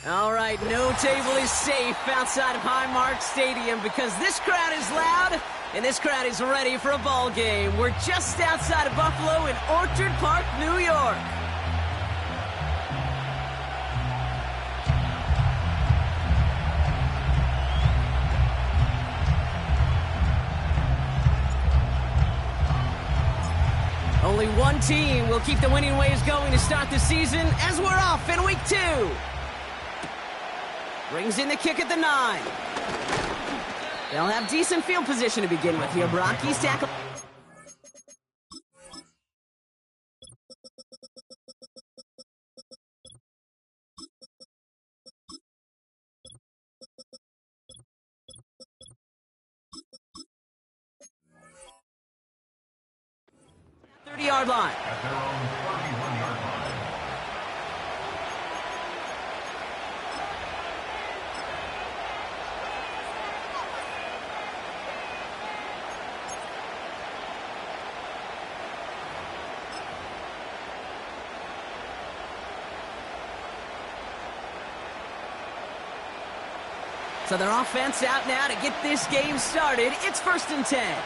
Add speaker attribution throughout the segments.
Speaker 1: All right, no table is safe outside of Highmark Stadium because this crowd is loud and this crowd is ready for a ball game. We're just outside of Buffalo in Orchard Park, New York. Only one team will keep the winning ways going to start the season as we're off in week 2. Brings in the kick at the 9. They'll have decent field position to begin with here. Brocky's tackle. Yard line.
Speaker 2: At their own 31-yard line.
Speaker 1: So their offense out now to get this game started. It's 1st and 10.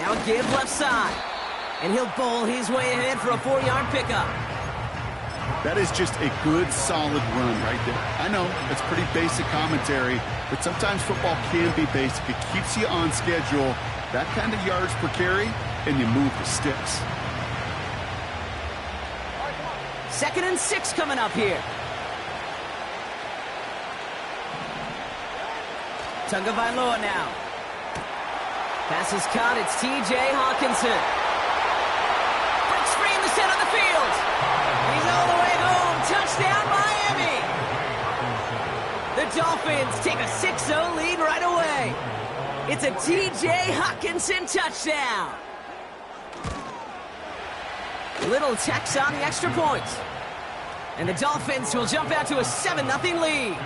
Speaker 1: Now a give left side. And he'll bowl his way ahead for a 4-yard pickup.
Speaker 3: That is just a good, solid run right there. I know, it's pretty basic commentary, but sometimes football can be basic. It keeps you on schedule, that kind of yards per carry, and you move the sticks.
Speaker 1: 2nd and 6 coming up here. Tagovailoa now. Pass is caught. It's T.J. Hawkinson. Breaks free in the center of the field. He's all the way home. Touchdown, Miami. The Dolphins take a 6-0 lead right away. It's a T.J. Hawkinson touchdown. Little tax on the extra point. And the Dolphins will jump out to a 7-0 lead.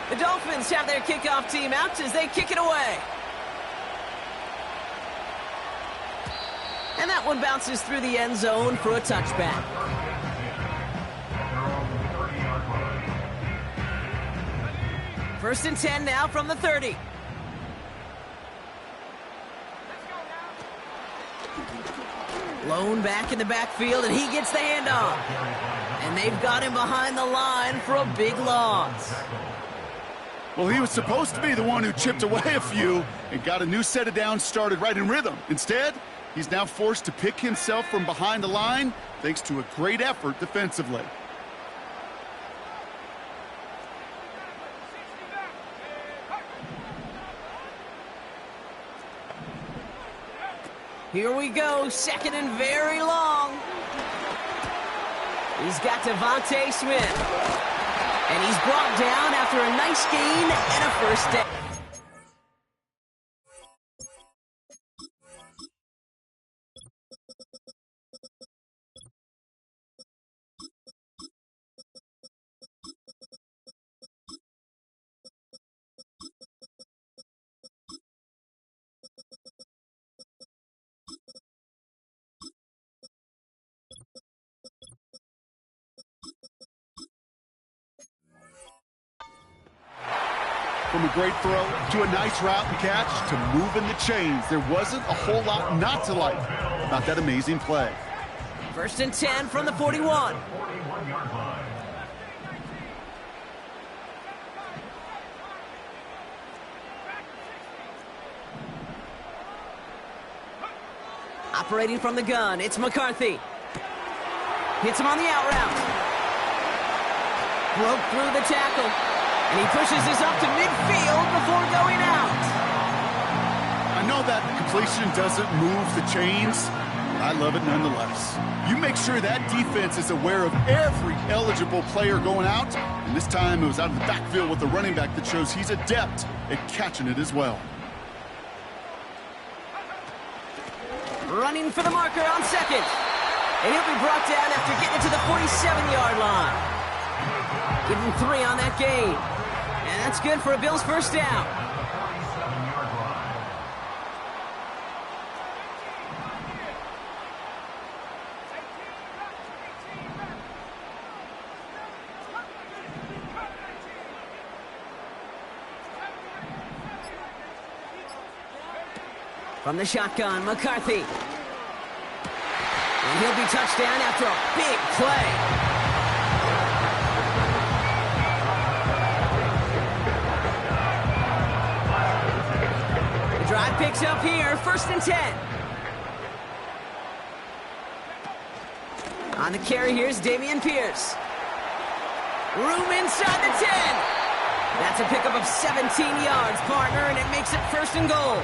Speaker 1: The Dolphins have their kickoff team out as they kick it away. And that one bounces through the end zone for a touchback. First and 10 now from the 30. Lone back in the backfield, and he gets the handoff. And they've got him behind the line for a big loss.
Speaker 3: Well, he was supposed to be the one who chipped away a few and got a new set of downs started right in rhythm. Instead, he's now forced to pick himself from behind the line thanks to a great effort defensively.
Speaker 1: Here we go, second and very long. He's got Devontae Smith. And he's brought down after a nice gain and a first down.
Speaker 3: From a great throw to a nice route and catch to moving the chains, there wasn't a whole lot not to like about that amazing play.
Speaker 1: First and 10 from the 41.
Speaker 2: 41-yard line.
Speaker 1: Operating from the gun, it's McCarthy. Hits him on the out route. Broke through the tackle. And he pushes this up to midfield before going out.
Speaker 3: I know that completion doesn't move the chains, but I love it nonetheless. You make sure that defense is aware of every eligible player going out, and this time it was out of the backfield with the running back that shows he's adept at catching it as well.
Speaker 1: Running for the marker on second. And he'll be brought down after getting to the 47-yard line. Give him 3 on that gain. And that's good for a Bills first down. From the shotgun, McCarthy. And he'll be touchdown after a big play. The drive picks up here, first and 10. On the carry, here's Dameon Pierce. Room inside the 10. That's a pickup of 17 yards, partner, and it makes it first and goal.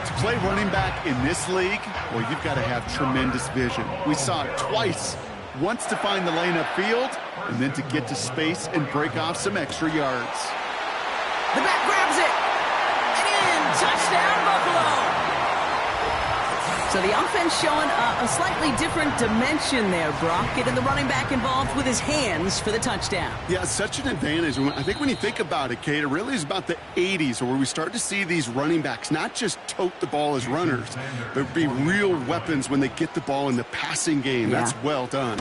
Speaker 3: To play running back in this league, well, you've got to have tremendous vision. We saw it twice. Once to find the lane upfield, and then to get to space and break off some extra yards.
Speaker 1: The back grabs it. And in, touchdown, Buffalo. So the offense showing a slightly different dimension there, Brock, getting the running back involved with his hands for the touchdown.
Speaker 3: Yeah, such an advantage. I think when you think about it, Kate, it really is about the 80s where we start to see these running backs not just tote the ball as runners, but be real weapons when they get the ball in the passing game. Yeah. That's well done.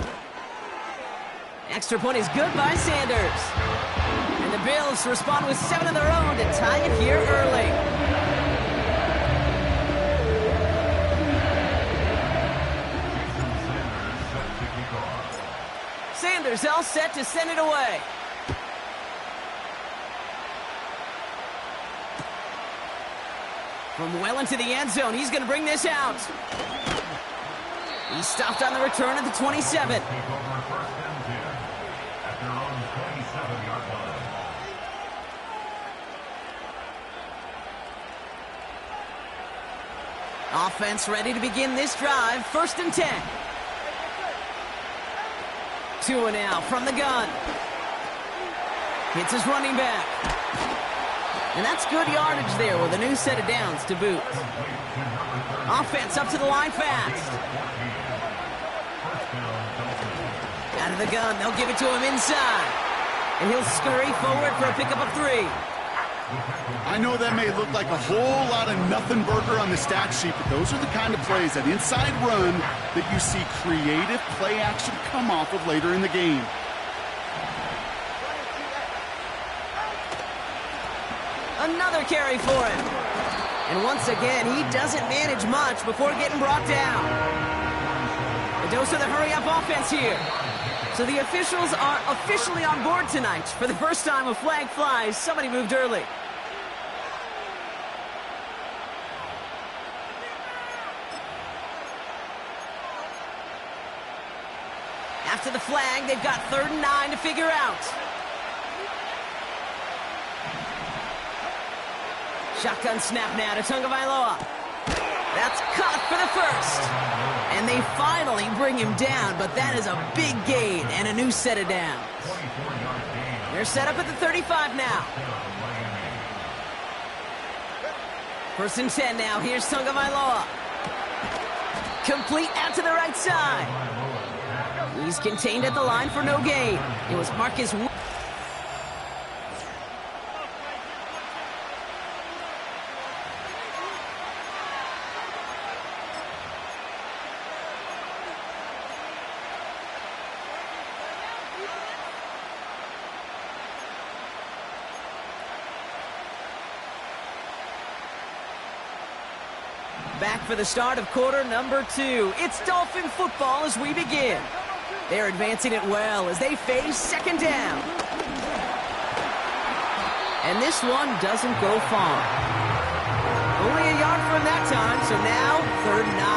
Speaker 1: Extra point is good by Sanders. And the Bills respond with 7 of their own to tie it here early. Sanders all set to send it away. From well into the end zone, he's going to bring this out. He stopped on the return at the 27. Offense ready to begin this drive, first and 10. 2 now from the gun. Hits his running back. And that's good yardage there with a new set of downs to boot. Offense up to the line fast. Out of the gun, they'll give it to him inside. And he'll scurry forward for a pickup of 3.
Speaker 3: I know that may look like a whole lot of nothing burger on the stat sheet, but those are the kind of plays, that inside run, that you see creative play action come off of later in the game.
Speaker 1: Another carry for him. And once again, he doesn't manage much before getting brought down. A dose of the hurry-up offense here. So the officials are officially on board tonight. For the first time a flag flies, somebody moved early. After the flag, they've got 3rd and 9 to figure out. Shotgun snap now to Tagovailoa. That's caught for the first. And they finally bring him down, but that is a big gain and a new set of downs. They're set up at the 35 now. 1st and 10 now. Here's Tagovailoa. Complete out to the right side. He's contained at the line for no gain. It was Marcus. Back for the start of quarter number 2. It's Dolphin football as we begin. They're advancing it well as they face 2nd down. And this one doesn't go far. Only a yard from that time, so now 3rd and 9.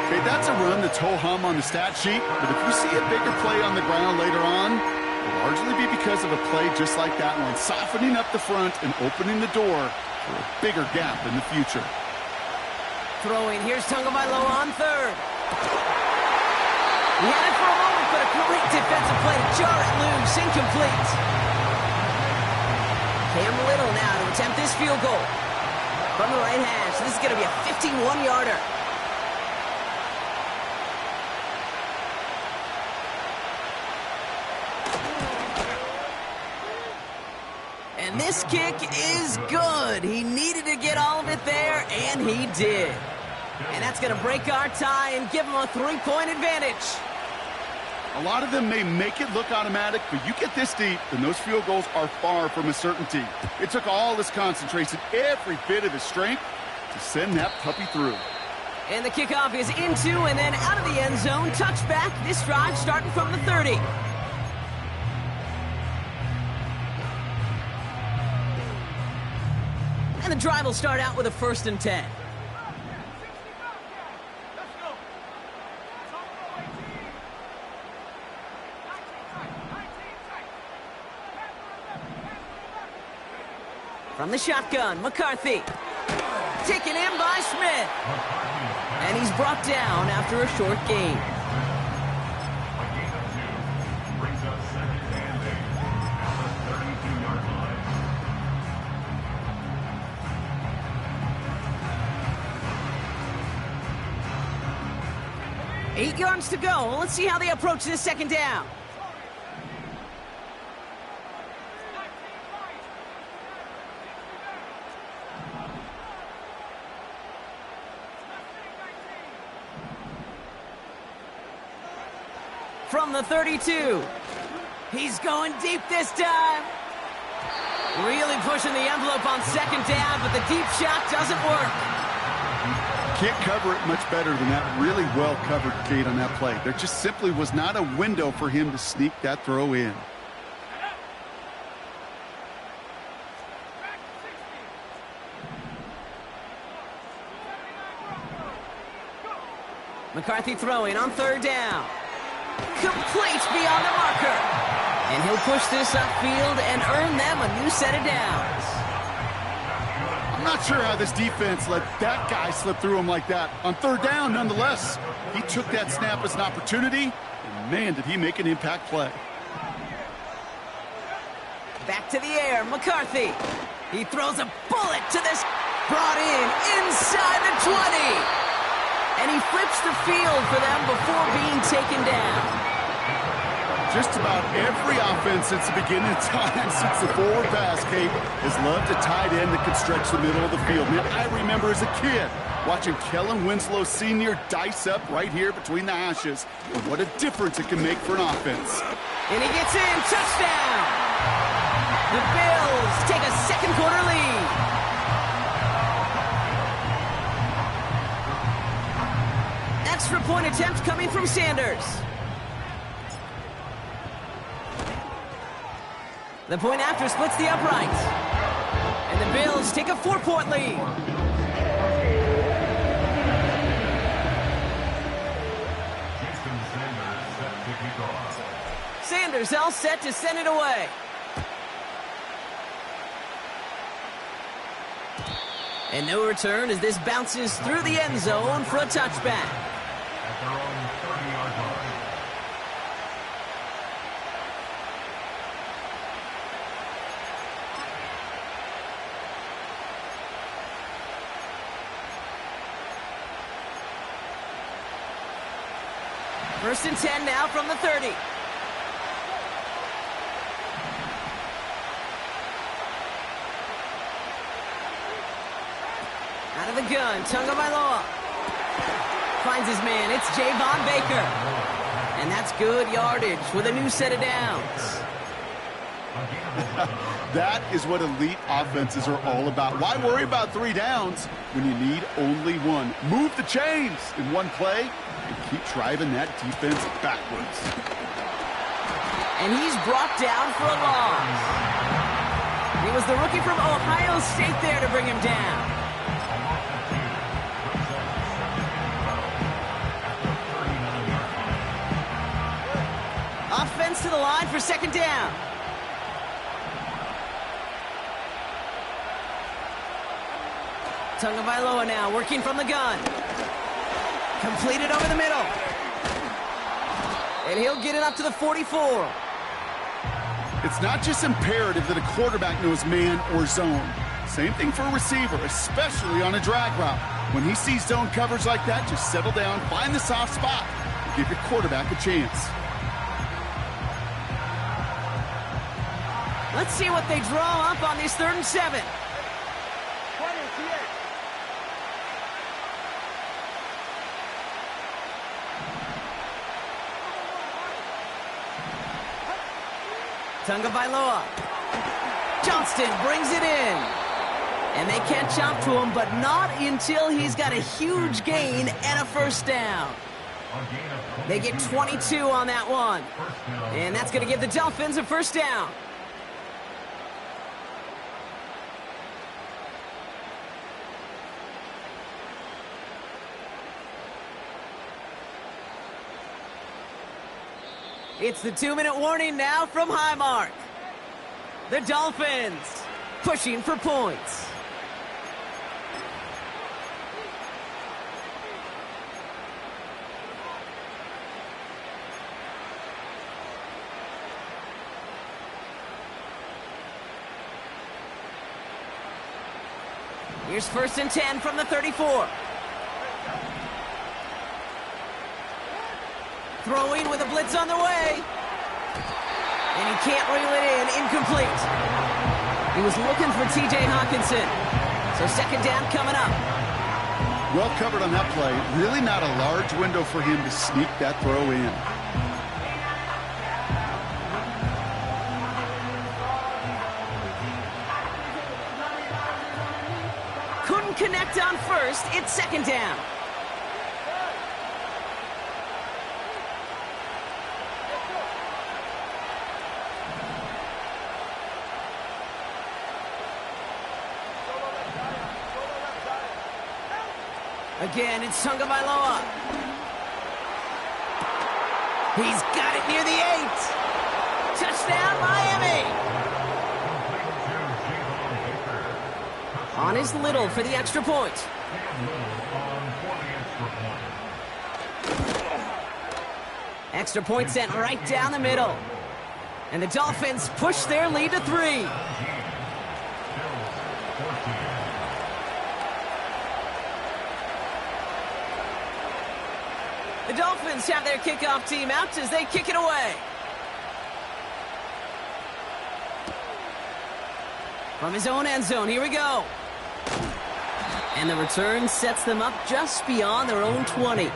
Speaker 3: Okay, that's a run that's ho-hum on the stat sheet, but if you see a bigger play on the ground later on, it'll largely be because of a play just like that one, softening up the front and opening the door for a bigger gap in the future.
Speaker 1: Throwing, here's Tagovailoa on 3rd. He had it for a moment, but a great defensive play to jar it loose, incomplete. Cam Little now to attempt this field goal. From the right hash, this is going to be a 51-yarder. And this kick is good. He needed to get all of it there, and he did. And that's going to break our tie and give him a 3-point advantage.
Speaker 3: A lot of them may make it look automatic, but you get this deep, and those field goals are far from a certainty. It took all his concentration, every bit of his strength, to send that puppy through.
Speaker 1: And the kickoff is into and then out of the end zone. Touchback. This drive starting from the 30. And the drive will start out with a 1st and 10. From the shotgun, McCarthy. Taken in by Smith. And he's brought down after a short gain.
Speaker 2: Brings up 2nd and 8 at the 32-yard line.
Speaker 1: 8 yards to go. Let's see how they approach this 2nd down. From the 32. He's going deep this time. Really pushing the envelope on 2nd down, but the deep shot doesn't work.
Speaker 3: Can't cover it much better than that really well-covered gate on that play. There just simply was not a window for him to sneak that throw in.
Speaker 1: McCarthy throwing on 3rd down. Complete beyond the marker. And he'll push this upfield and earn them a new set of downs.
Speaker 3: I'm not sure how this defense let that guy slip through him like that. On 3rd down, nonetheless, he took that snap as an opportunity, and man, did he make an impact play.
Speaker 1: Back to the air, McCarthy. He throws a bullet to this. Brought in inside the 20. And he flips the field for them before being taken down.
Speaker 3: Just about every offense since the beginning of time, since the forward pass, Kate, has loved a tight end that could stretch the middle of the field. Man, I remember as a kid watching Kellen Winslow Sr. dice up right here between the hashes. And what a difference it can make for an offense.
Speaker 1: And he gets in, touchdown! The Bills take a second quarter lead. Extra point attempt coming from Sanders. The point after splits the uprights. And the Bills take a 4-point lead. Sanders all set to send it away. And no return as this bounces through the end zone for a touchback.
Speaker 2: At their own 30-yard line.
Speaker 1: First and 10 now from the 30. Out of the gun, Tagovailoa finds his man. It's Javon Baker. And that's good yardage with a new set of downs.
Speaker 3: That is what elite offenses are all about. Why worry about 3 downs when you need only one? Move the chains in one play and keep driving that defense backwards.
Speaker 1: And he's brought down for a loss. He was the rookie from Ohio State there to bring him down. Offense to the line for second down. Tagovailoa now working from the gun. Completed over the middle. And he'll get it up to the 44.
Speaker 3: It's not just imperative that a quarterback knows man or zone. Same thing for a receiver, especially on a drag route. When he sees zone coverage like that, just settle down, find the soft spot, and give your quarterback a chance.
Speaker 1: Let's see what they draw up on this 3rd and 7. Tagovailoa. Johnston brings it in. And they can't jump to him, but not until he's got a huge gain and a first down. They get 22 on that one. And that's going to give the Dolphins a first down. It's the 2-minute warning now from Highmark. The Dolphins pushing for points. Here's 1st and 10 from the 34. Throwing with a blitz on the way. And he can't reel it in. Incomplete. He was looking for T.J. Hawkinson. So second down coming up.
Speaker 3: Well covered on that play. Really not a large window for him to sneak that throw in.
Speaker 1: Couldn't connect on first. It's second down. Again, it's Tagovailoa. He's got it near the 8. Touchdown, Miami. On his Little for the extra point. Extra point sent right down the middle. And the Dolphins push their lead to 3. The Dolphins have their kickoff team out as they kick it away. From his own end zone, here we go. And the return sets them up just beyond their own 20.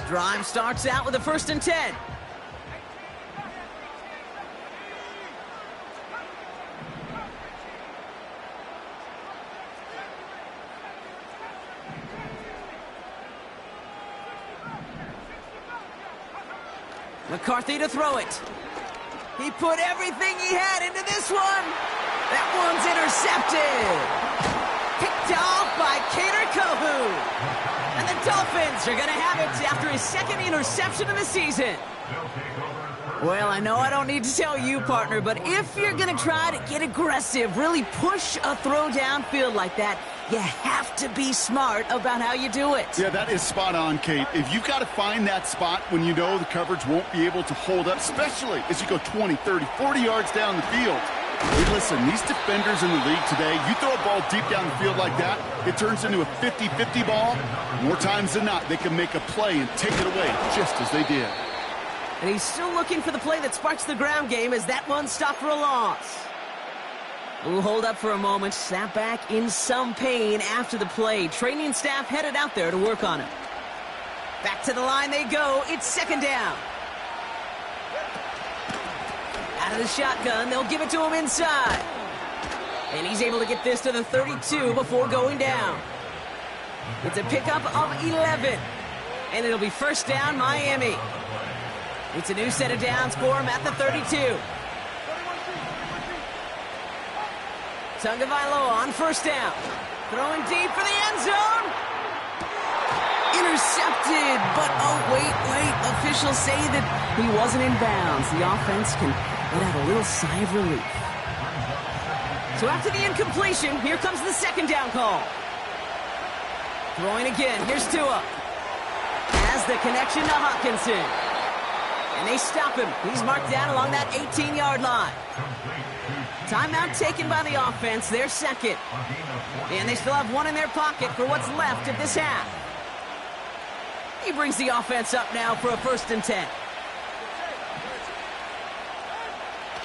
Speaker 1: Drive starts out with a 1st and 10. McCarthy to throw it. He put everything he had into this one. That one's intercepted. Picked off by Kader Kohu. And the Dolphins are going to have it after his 2nd interception of the season. Well, I know I don't need to tell you, partner, but if you're going to try to get aggressive, really push a throw downfield like that, you have to be smart about how you do it.
Speaker 3: Yeah, that is spot on, Kate. If you've got to find that spot when you know the coverage won't be able to hold up, especially as you go 20, 30, 40 yards down the field. Hey, listen, these defenders in the league today, you throw a ball deep down the field like that, it turns into a 50-50 ball. More times than not, they can make a play and take it away just as they did.
Speaker 1: And he's still looking for the play that sparks the ground game as that one stopped for a loss. We'll hold up for a moment. Snap back in some pain after the play. Training staff headed out there to work on him. Back to the line they go. It's 2nd down. Out of the shotgun, they'll give it to him inside. And he's able to get this to the 32 before going down. It's a pickup of 11. And it'll be 1st down, Miami. It's a new set of downs for him at the 32. Tagovailoa on 1st down. Throwing deep for the end zone. Intercepted, but oh, wait. Officials say that he wasn't in bounds. The offense can let out a little sigh of relief. So after the incompletion, here comes the 2nd down call. Throwing again. Here's Tua. Has the connection to Hawkinson. And they stop him. He's marked down along that 18-yard line. Timeout taken by the offense, their 2nd. And they still have one in their pocket for what's left of this half. He brings the offense up now for a 1st and 10.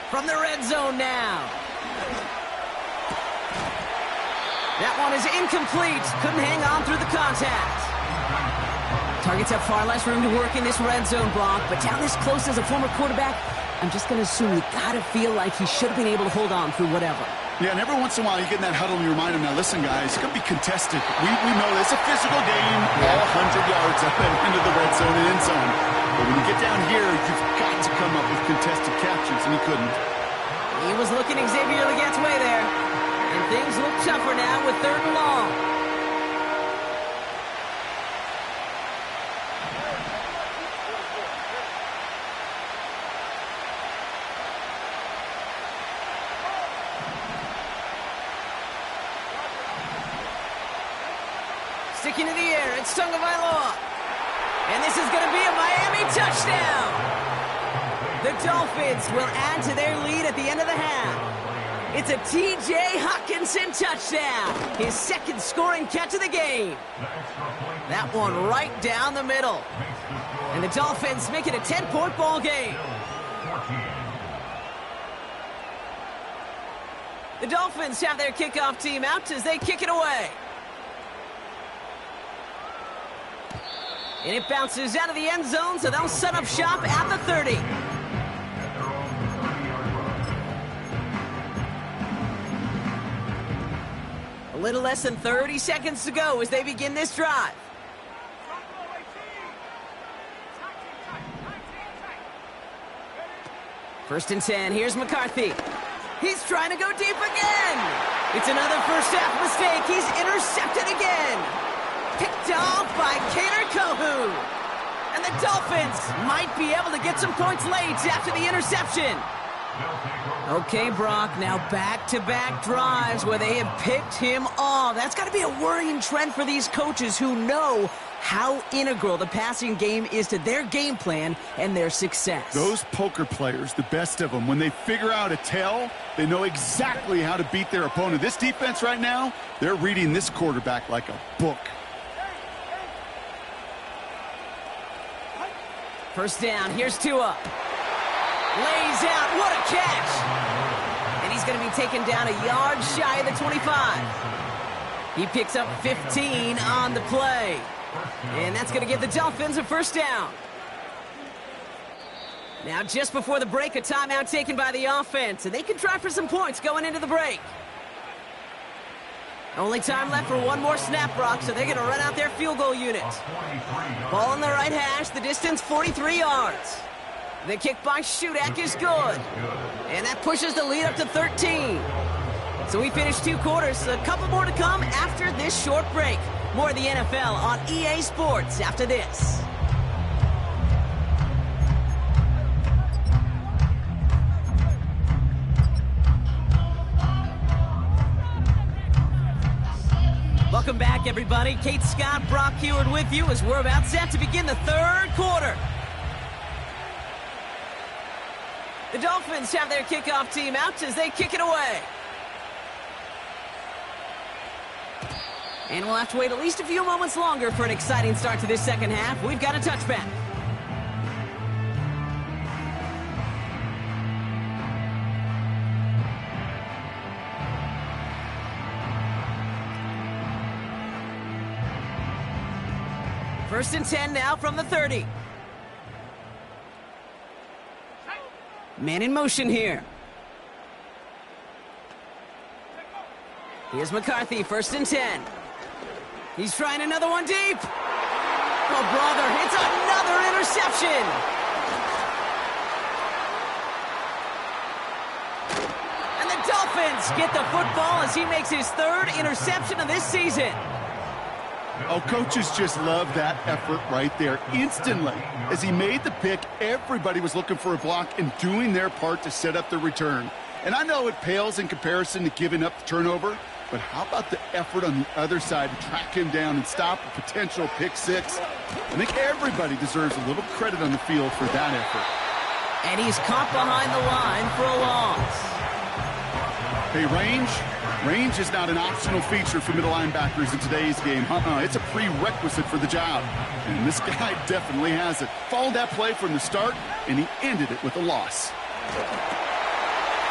Speaker 1: From the red zone now. That one is incomplete. Couldn't hang on through the contact. Targets have far less room to work in this red zone, Brock, but down this close as a former quarterback, I'm just going to assume you got to feel like he should have been able to hold on through whatever.
Speaker 3: Yeah, and every once in a while you get in that huddle and you remind him, now listen, guys, it's going to be contested. We know it's a physical game, all 100 yards up and into the red zone and end zone. But when you get down here, you've got to come up with contested captures, and he couldn't.
Speaker 1: He was looking Xavier Legette's way there. And things look tougher now with 3rd and long. Sticking to the air, it's Tagovailoa. And this is going to be a Miami touchdown. The Dolphins will add to their lead at the end of the half. It's a T.J. Hawkinson touchdown. His 2nd scoring catch of the game. That one right down the middle. And the Dolphins make it a 10-point ball game. The Dolphins have their kickoff team out as they kick it away. And it bounces out of the end zone, so they'll set up shop at the 30. A little less than 30 seconds to go as they begin this drive. First and 10, here's McCarthy. He's trying to go deep again. It's another first half mistake. He's intercepted again. Picked off by Kader Kohu. And the Dolphins might be able to get some points late after the interception. Okay, Brock, now back-to-back drives where they have picked him off. That's got to be a worrying trend for these coaches who know how integral the passing game is to their game plan and their success.
Speaker 3: Those poker players, the best of them, when they figure out a tell, they know exactly how to beat their opponent. This defense right now, they're reading this quarterback like a book.
Speaker 1: First down, here's Tua. Lays out, what a catch! And he's going to be taken down a yard shy of the 25. He picks up 15 on the play. And that's going to give the Dolphins a first down. Now, just before the break, a timeout taken by the offense, and they can try for some points going into the break. Only time left for one more snap, Brock, so they're going to run out their field goal unit. Ball on the right hash, the distance 43 yards. The kick by Shudak is good. And that pushes the lead up to 13. So we finished 2 quarters, a couple more to come after this short break. More of the NFL on EA Sports after this. Welcome back, everybody. Kate Scott, Brock Heward with you as we're about set to begin the third quarter. The Dolphins have their kickoff team out as they kick it away. And we'll have to wait at least a few moments longer for an exciting start to this second half. We've got a touchback. First and 10 now from the 30. Man in motion here. Here's McCarthy, first and 10. He's trying another one deep. Oh, brother, it's another interception. And the Dolphins get the football as he makes his 3rd interception of this season.
Speaker 3: Oh, coaches just love that effort right there. Instantly, as he made the pick, everybody was looking for a block and doing their part to set up the return. And I know it pales in comparison to giving up the turnover, but how about the effort on the other side to track him down and stop a potential pick six? I think everybody deserves a little credit on the field for that effort.
Speaker 1: And he's caught behind the line for a loss.
Speaker 3: Hey, range is not an optional feature for middle linebackers in today's game. It's a prerequisite for the job. And this guy definitely has it. Followed that play from the start, and he ended it with a loss.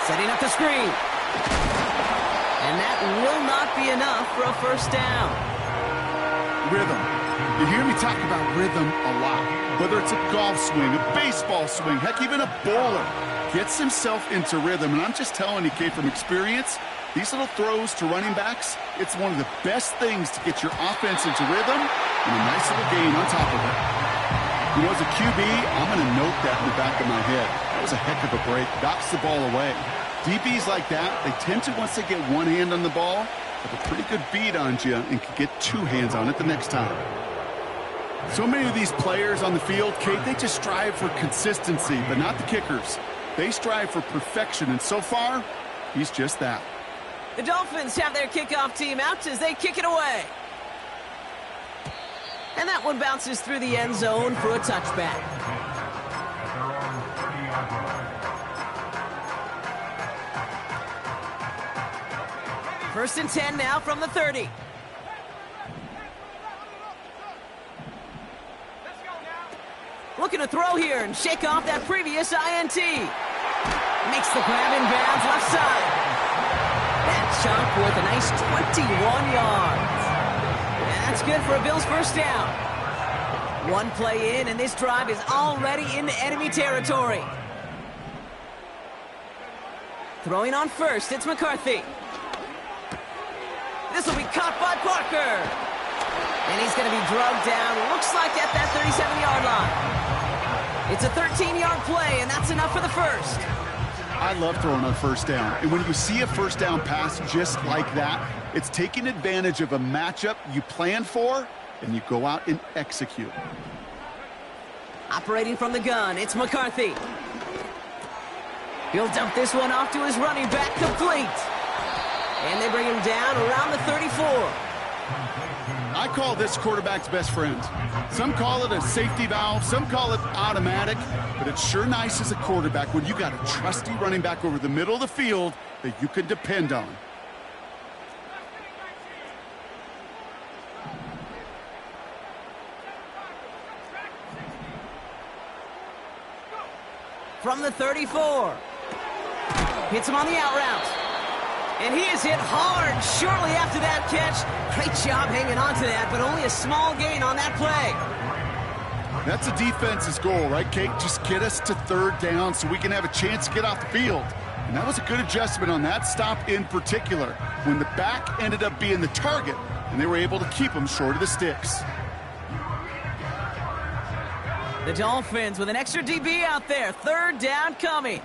Speaker 1: Setting up the screen. And that will not be enough for a first down.
Speaker 3: Rhythm. You hear me talk about rhythm a lot. Whether it's a golf swing, a baseball swing, heck, even a bowler gets himself into rhythm. And I'm just telling you, Kate, from experience, these little throws to running backs, it's one of the best things to get your offense into rhythm and a nice little gain on top of it. You know, as a QB, I'm going to note that in the back of my head. That was a heck of a break. Knocks the ball away. DBs like that, they tend to, once they get one hand on the ball, have a pretty good beat on you and can get 2 hands on it the next time. So many of these players on the field, Kate, they just strive for consistency, but not the kickers. They strive for perfection, and so far, he's just that.
Speaker 1: The Dolphins have their kickoff team out as they kick it away. And that one bounces through the end zone for a touchback. First and 10 now from the 30. Looking to throw here and shake off that previous INT. Makes the grab in bounds left side. That chunk worth a nice 21 yards. And that's good for a Bills first down. One play in, and this drive is already into enemy territory. Throwing on first, it's McCarthy. This will be caught by Parker. And he's going to be drugged down, looks like at that 37-yard line. It's a 13-yard play, and that's enough for the first.
Speaker 3: I love throwing on first down. And when you see a first down pass just like that, it's taking advantage of a matchup you plan for, and you go out and execute.
Speaker 1: Operating from the gun, it's McCarthy. He'll dump this one off to his running back, complete. And they bring him down around the 34.
Speaker 3: I call this quarterback's best friend. Some call it a safety valve, some call it automatic, but it's sure nice as a quarterback when you got a trusty running back over the middle of the field that you can depend on. From the 34. Hits him on the out route.
Speaker 1: And he is hit hard shortly after that catch. Great job hanging on to that, but only a small gain on that play.
Speaker 3: That's a defense's goal, right, Kate? Just get us to third down so we can have a chance to get off the field. And that was a good adjustment on that stop in particular, when the back ended up being the target, and they were able to keep him short of the sticks.
Speaker 1: The Dolphins with an extra DB out there. Third down coming.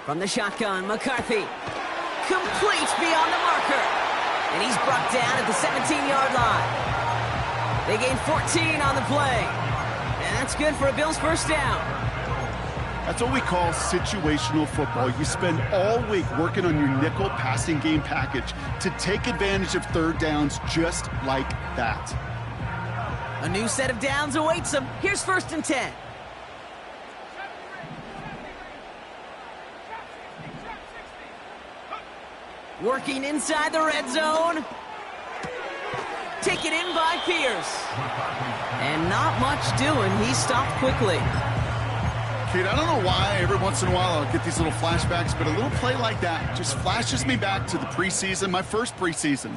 Speaker 1: From the shotgun, McCarthy. Complete beyond the marker. And he's brought down at the 17-yard line. They gain 14 on the play. And that's good for a Bills first down.
Speaker 3: That's what we call situational football. You spend all week working on your nickel passing game package to take advantage of third downs just like that.
Speaker 1: A new set of downs awaits them. Here's 1st and 10. Working inside the red zone. Taken in by Pierce. And not much doing. He stopped quickly.
Speaker 3: Kate, I don't know why every once in a while I'll get these little flashbacks, but a little play like that just flashes me back to the preseason, my first preseason,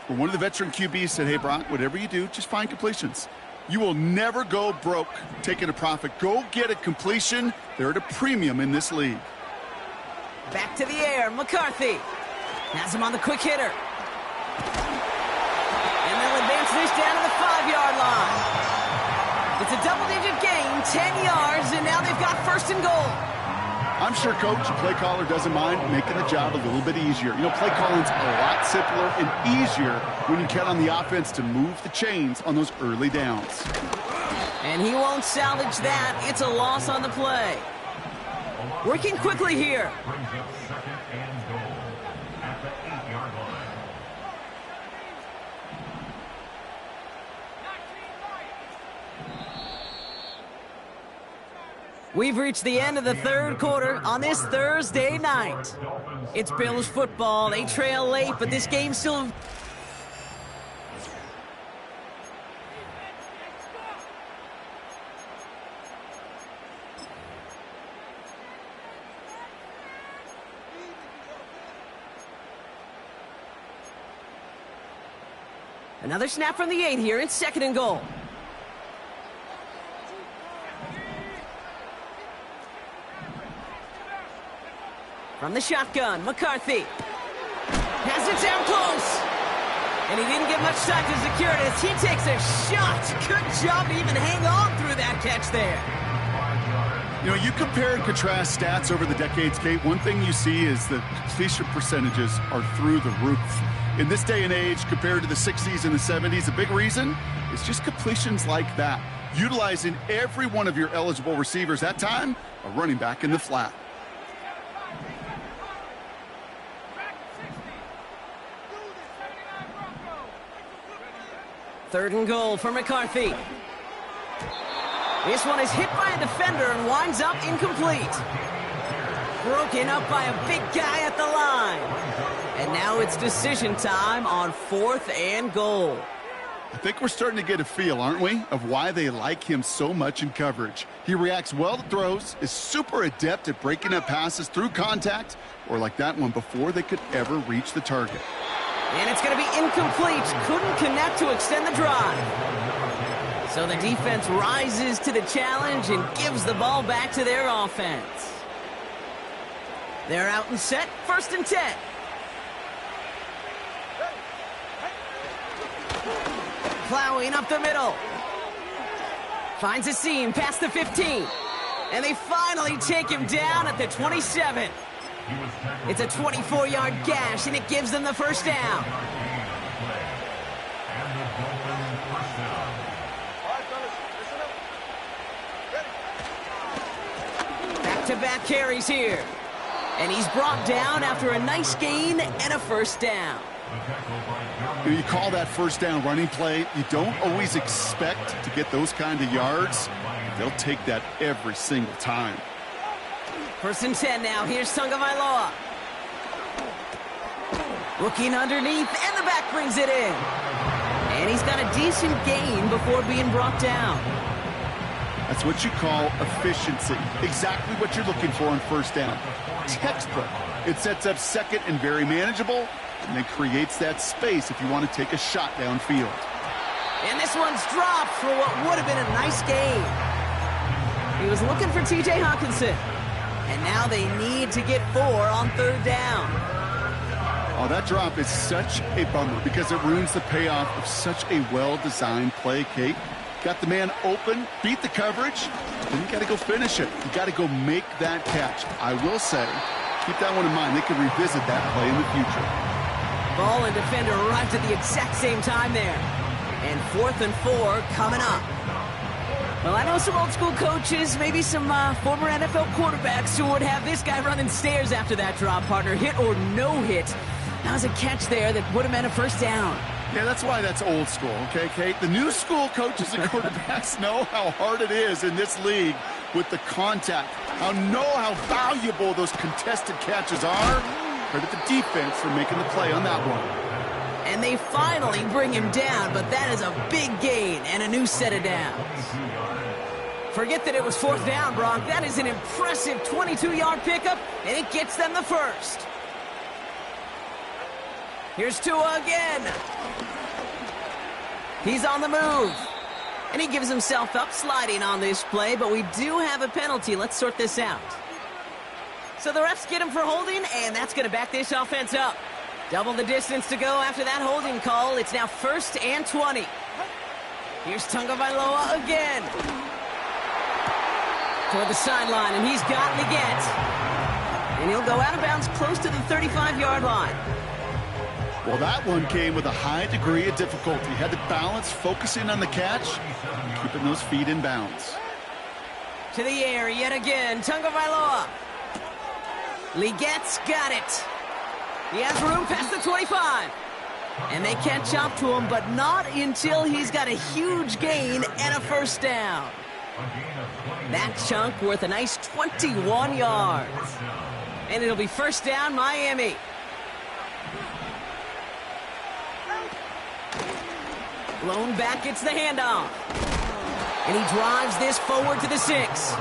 Speaker 3: where one of the veteran QBs said, hey, Brock, whatever you do, just find completions. You will never go broke taking a profit. Go get a completion. They're at a premium in this league.
Speaker 1: Back to the air. McCarthy has him on the quick hitter. And they'll advance this down to the 5-yard line. It's a double-digit gain, 10 yards, and now they've got 1st and goal.
Speaker 3: I'm sure Coach, the play caller, doesn't mind making the job a little bit easier. You know, play calling's a lot simpler and easier when you count on the offense to move the chains on those early downs.
Speaker 1: And he won't salvage that. It's a loss on the play. Working quickly here.
Speaker 2: Brings up 2nd and goal at the 8-yard line.
Speaker 1: We've reached the end of the third quarter on this Thursday night. It's Bills football. They trail late, but this game still... Another snap from the 8 here. It's 2nd and goal. From the shotgun, McCarthy has it down close. And he didn't get much time to secure it as he takes a shot. Good job to even hang on through that catch there.
Speaker 3: You know, you compare and contrast stats over the decades, Kate. One thing you see is that completion percentages are through the roof. In this day and age, compared to the 60s and the 70s, a big reason is just completions like that. Utilizing every one of your eligible receivers. That time, a running back in the flat.
Speaker 1: 3rd and goal for McCarthy. This one is hit by a defender and winds up incomplete. Broken up by a big guy at the line. And now it's decision time on 4th and goal.
Speaker 3: I think we're starting to get a feel, aren't we, of why they like him so much in coverage. He reacts well to throws, is super adept at breaking up passes through contact, or like that one before they could ever reach the target.
Speaker 1: And it's going to be incomplete. Couldn't connect to extend the drive. So the defense rises to the challenge and gives the ball back to their offense. They're out and set. 1st and 10. Plowing up the middle. Finds a seam past the 15. And they finally take him down at the 27. It's a 24-yard gash, and it gives them the 1st down. Back-to-back carries here. And he's brought down after a nice gain and a 1st down.
Speaker 3: You call that 1st down running play. You don't always expect to get those kind of yards. They'll take that every single time.
Speaker 1: 1st and 10 now. Here's Tagovailoa. Looking underneath, and the back brings it in. And he's got a decent gain before being brought down.
Speaker 3: That's what you call efficiency. Exactly what you're looking for on first down. Textbook. It sets up second and very manageable, and then creates that space if you want to take a shot downfield.
Speaker 1: And this one's dropped for what would have been a nice gain. He was looking for TJ Hawkinson. And now they need to get 4 on third down.
Speaker 3: Oh, that drop is such a bummer because it ruins the payoff of such a well-designed play, Kate. Got the man open, beat the coverage, then you got to go finish it. You got to go make that catch. I will say, keep that one in mind. They can revisit that play in the future.
Speaker 1: Ball and defender arrived at the exact same time there. And 4th and 4 coming up. Well, I know some old-school coaches, maybe some former NFL quarterbacks who would have this guy running stairs after that drop, partner. Hit or no hit. That was a catch there that would have meant a first down.
Speaker 3: Yeah, that's why that's old school, okay, Kate? The new school coaches and quarterbacks know how hard it is in this league with the contact. Know how valuable those contested catches are. Credit the defense for making the play on that one.
Speaker 1: And they finally bring him down, but that is a big gain and a new set of downs. Forget that it was 4th down, Brock. That is an impressive 22-yard pickup, and it gets them the first. Here's Tua again. He's on the move. And he gives himself up sliding on this play, but we do have a penalty. Let's sort this out. So the refs get him for holding, and that's going to back this offense up. Double the distance to go after that holding call. It's now 1st and 20. Here's Tagovailoa again. Toward the sideline, and he's got the get. And he'll go out of bounds close to the 35-yard line.
Speaker 3: Well, that one came with a high degree of difficulty. Had to balance focusing on the catch and keeping those feet in bounds.
Speaker 1: To the air yet again, Tagovailoa. Legette's got it. He has room past the 25. And they catch up to him, but not until he's got a huge gain and a first down. That chunk worth a nice 21 yards. And it'll be first down, Miami. Blown back, gets the handoff. And he drives this forward to the 6.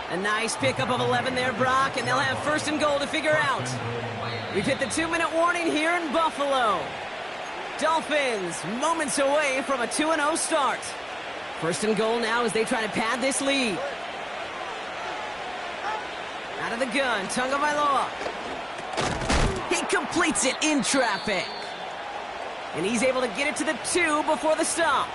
Speaker 1: A nice pickup of 11 there, Brock, and they'll have 1st and goal to figure out. We've hit the 2-minute warning here in Buffalo. Dolphins moments away from a 2-0 start. 1st and goal now as they try to pad this lead. Out of the gun, Tagovailoa. He completes it in traffic. And he's able to get it to the 2 before the stop.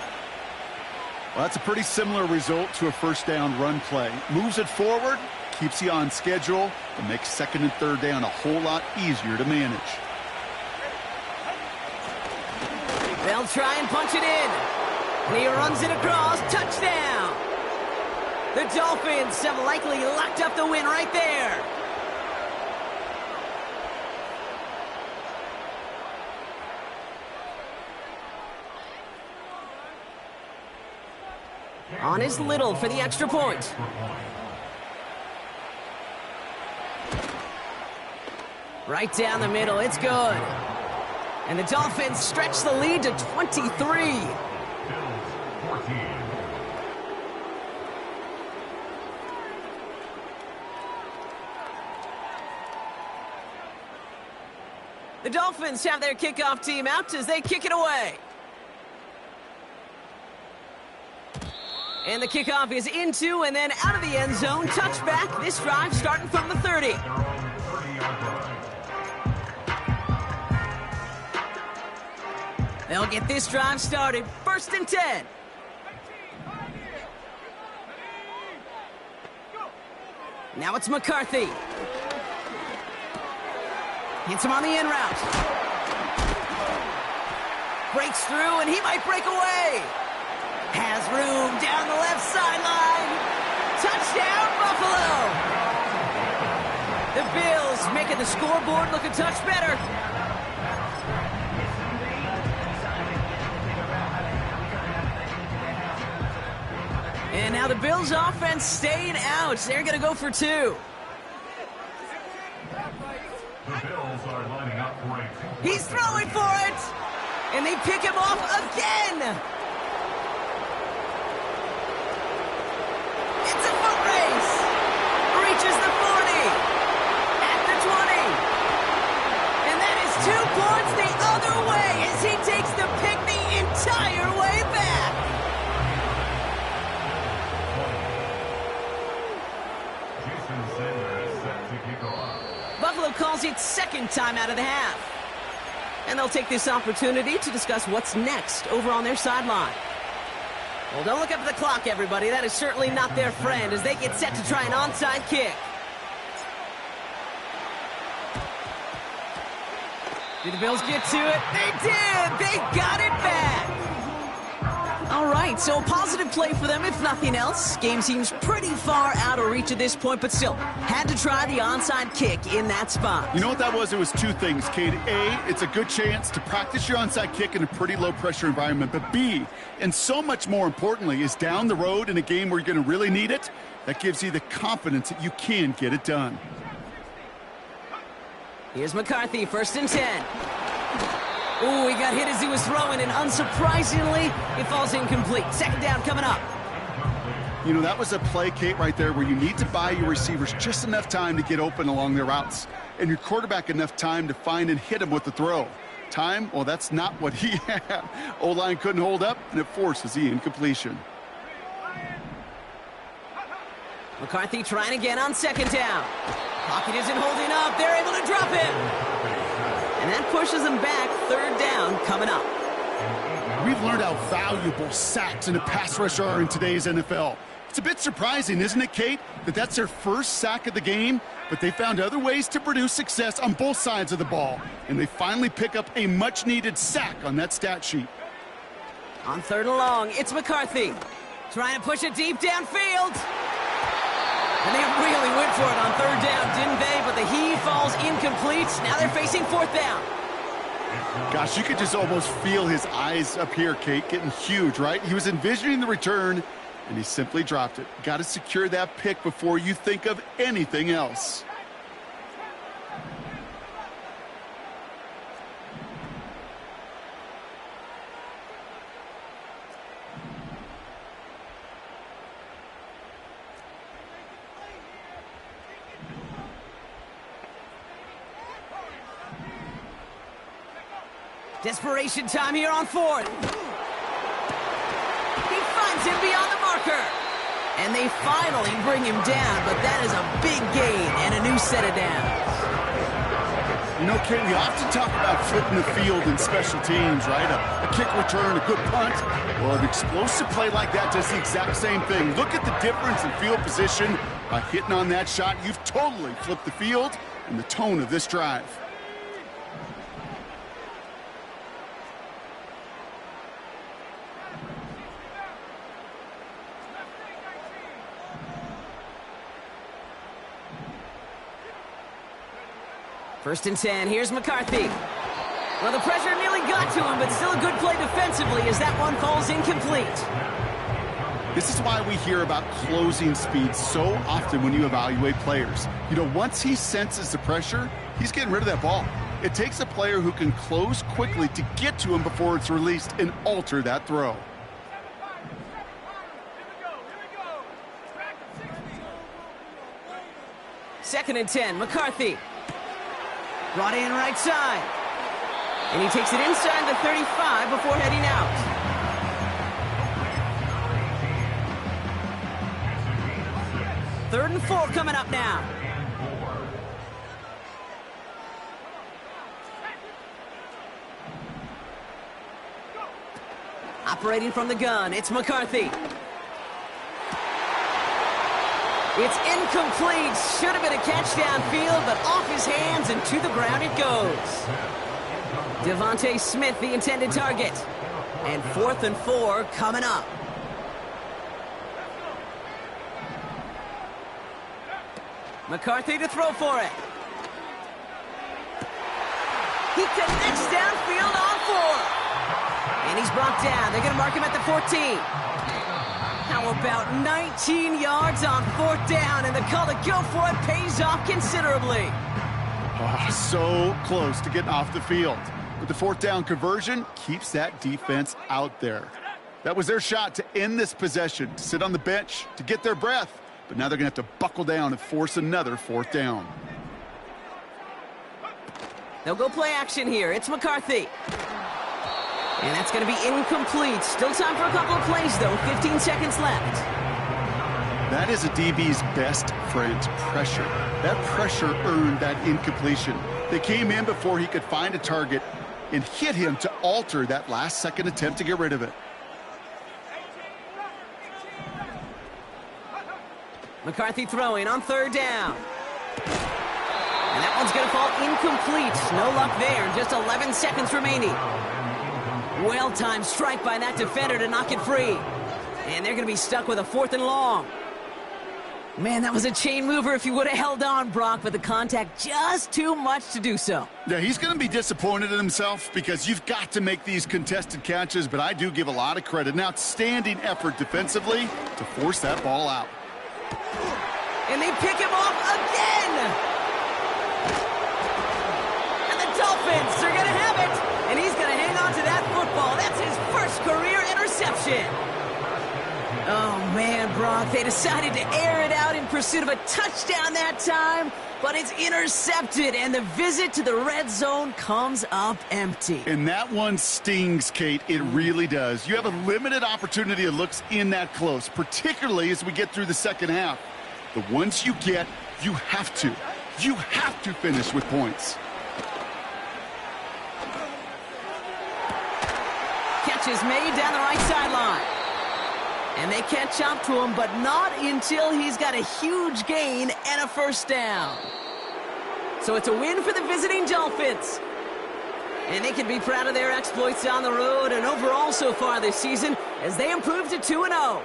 Speaker 3: Well, that's a pretty similar result to a first down run play. Moves it forward, keeps you on schedule, and makes 2nd and 3rd down a whole lot easier to manage.
Speaker 1: They'll try and punch it in. And he runs it across. Touchdown! The Dolphins have likely locked up the win right there. On is Little for the extra point. Right down the middle, it's good. And the Dolphins stretch the lead to 23. The Dolphins have their kickoff team out as they kick it away. And the kickoff is into and then out of the end zone. Touchback. This drive starting from the 30. They'll get this drive started. 1st and 10. Now it's McCarthy. Hits him on the in route. Breaks through, and he might break away. Has room down the left sideline. Touchdown, Buffalo. The Bills making the scoreboard look a touch better. And now the Bills offense staying out. They're going to go for 2.
Speaker 2: The Bills are lining up for a
Speaker 1: throwing for it. And they pick him off again. It's a foot race. Reaches the 40. At the 20. And that is 2 points the other way as he takes the pick the entire way back. Buffalo calls it second time out of the half. And they'll take this opportunity to discuss what's next over on their sideline. Well, don't look up at the clock, everybody. That is certainly not their friend as they get set to try an onside kick. Did the Bills get to it? They did! They got it back! All right, so a positive play for them, if nothing else. Game seems pretty far out of reach at this point, but still, had to try the onside kick in that spot.
Speaker 3: You know what that was? It was 2 things, Cade. A, it's a good chance to practice your onside kick in a pretty low-pressure environment. But B, and so much more importantly, is down the road in a game where you're going to really need it, that gives you the confidence that you can get it done.
Speaker 1: Here's McCarthy, 1st and 10. Ooh, he got hit as he was throwing, and unsurprisingly, it falls incomplete. 2nd down coming up.
Speaker 3: You know, that was a play, Kate, right there where you need to buy your receivers just enough time to get open along their routes, and your quarterback enough time to find and hit him with the throw. Time, well, that's not what he had. O-line couldn't hold up, and it forces the incompletion.
Speaker 1: McCarthy trying again on 2nd down. Pocket isn't holding up. They're able to drop him. And that pushes them back. 3rd down coming up.
Speaker 3: We've learned how valuable sacks in a pass rush are in today's NFL. It's a bit surprising, isn't it, Kate, that that's their first sack of the game, but they found other ways to produce success on both sides of the ball, and they finally pick up a much-needed sack on that stat sheet.
Speaker 1: On 3rd and long, it's McCarthy. Trying to push it deep downfield. And they really went for it on 3rd down, didn't they? But the heave falls incomplete. Now they're facing 4th down.
Speaker 3: Gosh, you could just almost feel his eyes up here, Kate, getting huge, right? He was envisioning the return, and he simply dropped it. Got to secure that pick before you think of anything else.
Speaker 1: Desperation time here on 4th. He finds him beyond the marker. And they finally bring him down, but that is a big gain and a new set of downs.
Speaker 3: You know, Kate, we often talk about flipping the field in special teams, right? A kick return, a good punt. Well, an explosive play like that does the exact same thing. Look at the difference in field position. By hitting on that shot, you've totally flipped the field and the tone of this drive.
Speaker 1: First and 10, here's McCarthy. Well, the pressure nearly got to him, but still a good play defensively as that one falls incomplete.
Speaker 3: This is why we hear about closing speed so often when you evaluate players. You know, once he senses the pressure, he's getting rid of that ball. It takes a player who can close quickly to get to him before it's released and alter that throw.
Speaker 1: Second and 10, McCarthy. Brought in right side. And he takes it inside the 35 before heading out. Third and 4 coming up now. Operating from the gun, it's McCarthy. It's incomplete. Should have been a catch downfield, but off his hands and to the ground it goes. Devontae Smith, the intended target. And 4th and 4 coming up. McCarthy to throw for it. He connects downfield on 4. And he's brought down. They're going to mark him at the 14. How about 19 yards on 4th down, and the call to go for it pays off considerably.
Speaker 3: Oh, so close to getting off the field. But the fourth down conversion keeps that defense out there. That was their shot to end this possession, to sit on the bench, to get their breath. But now they're going to have to buckle down and force another fourth down.
Speaker 1: They'll go play action here. It's McCarthy. And that's going to be incomplete. Still time for a couple of plays, though. 15 seconds left.
Speaker 3: That is a DB's best friend, pressure. That pressure earned that incompletion. They came in before he could find a target and hit him to alter that last-second attempt to get rid of it.
Speaker 1: McCarthy throwing on third down. And that one's going to fall incomplete. No luck there. Just 11 seconds remaining. Well-timed strike by that defender to knock it free. And they're going to be stuck with a 4th and long. Man, that was a chain mover if he would have held on, Brock, but the contact just too much to do so.
Speaker 3: Yeah, he's going to be disappointed in himself because you've got to make these contested catches, but I do give a lot of credit. An outstanding effort defensively to force that ball out.
Speaker 1: And they pick him off again! And the Dolphins are going to have it! And he's going to hang on to that football. That's his first career interception. Oh, man, Brock, they decided to air it out in pursuit of a touchdown that time, but it's intercepted, and the visit to the red zone comes up empty.
Speaker 3: And that one stings, Kate. It really does. You have a limited opportunity of looks in that close, particularly as we get through the second half. The ones you get, you have to finish with points.
Speaker 1: Catch is made down the right sideline. And they catch up to him, but not until he's got a huge gain and a first down. So it's a win for the visiting Dolphins. And they can be proud of their exploits on the road and overall so far this season as they improve to 2-0.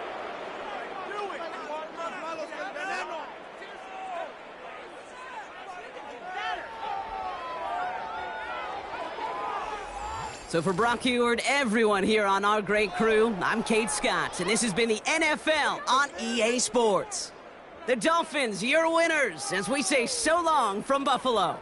Speaker 1: So for Brock Heward, everyone here on our great crew, I'm Kate Scott, and this has been the NFL on EA Sports. The Dolphins, your winners, as we say so long from Buffalo.